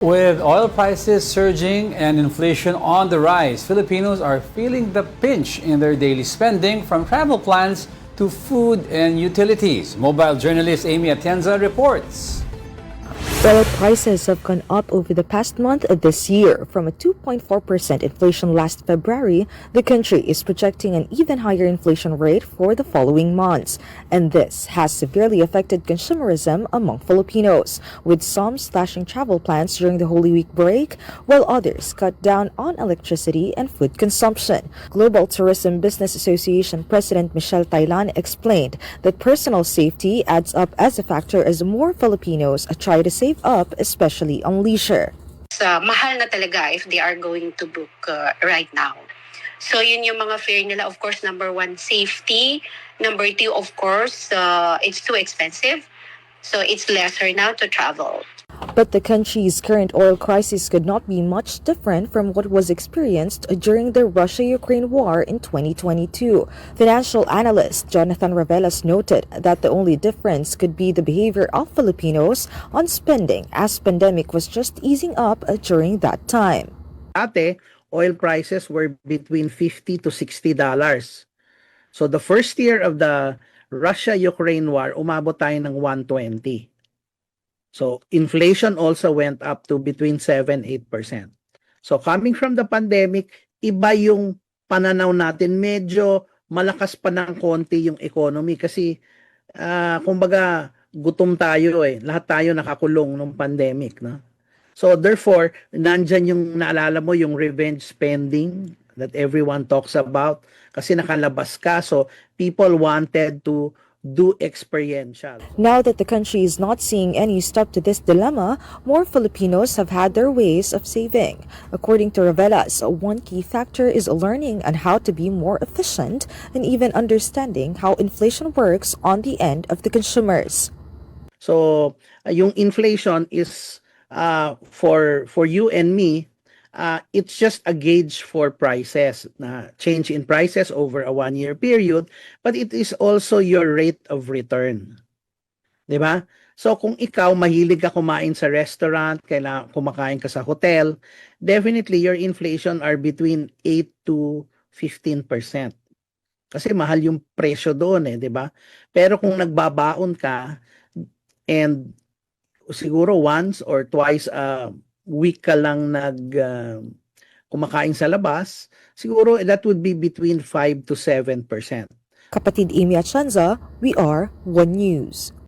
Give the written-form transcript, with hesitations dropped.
With oil prices surging and inflation on the rise, Filipinos are feeling the pinch in their daily spending, from travel plans to food and utilities. Mobile journalist Amy Atienza reports. Oil prices have gone up over the past month of this year. From a 2.4% inflation last February, the country is projecting an even higher inflation rate for the following months. And this has severely affected consumerism among Filipinos, with some slashing travel plans during the Holy Week break, while others cut down on electricity and food consumption. Global Tourism Business Association President Michelle Tailan explained that personal safety adds up as a factor as more Filipinos try to save up, especially on leisure. Mahal na talaga if they are going to book right now. So yun yung mga fare nila. Of course, number one, safety. Number two, of course, it's too expensive. So it's lesser now to travel. But the country's current oil crisis could not be much different from what was experienced during the Russia-Ukraine war in 2022. Financial analyst Jonathan Ravelas noted that the only difference could be the behavior of Filipinos on spending, as pandemic was just easing up during that time. Dati, oil prices were between $50 to $60. So the first year of the Russia-Ukraine war, umabot tayo ng 120. So inflation also went up to between 7-8%. So coming from the pandemic, iba yung pananaw natin. Medyo malakas pa ng konti yung economy kasi kumbaga gutom tayo eh. Lahat tayo nakakulong nung pandemic, no? So therefore, nandyan yung naalala mo yung revenge spending that everyone talks about kasi nakalabas ka. So people wanted to do experiential. Now that the country is not seeing any stop to this dilemma, more Filipinos have had their ways of saving. According to Ravelas, one key factor is learning on how to be more efficient and even understanding how inflation works on the end of the consumers. So yung inflation is for you and me, it's just a gauge for prices, na change in prices over a 1-year period, but it is also your rate of return. 'Di ba? So kung ikaw mahilig ka kumain sa restaurant, kumakain ka sa hotel, definitely your inflation are between 8 to 15%. Kasi mahal yung presyo doon 'di ba? Pero kung nagbabaon ka and siguro once or twice a week ka lang kumakain sa labas, siguro that would be between 5 to 7%. Kapatid Amy Atienza, we are One News.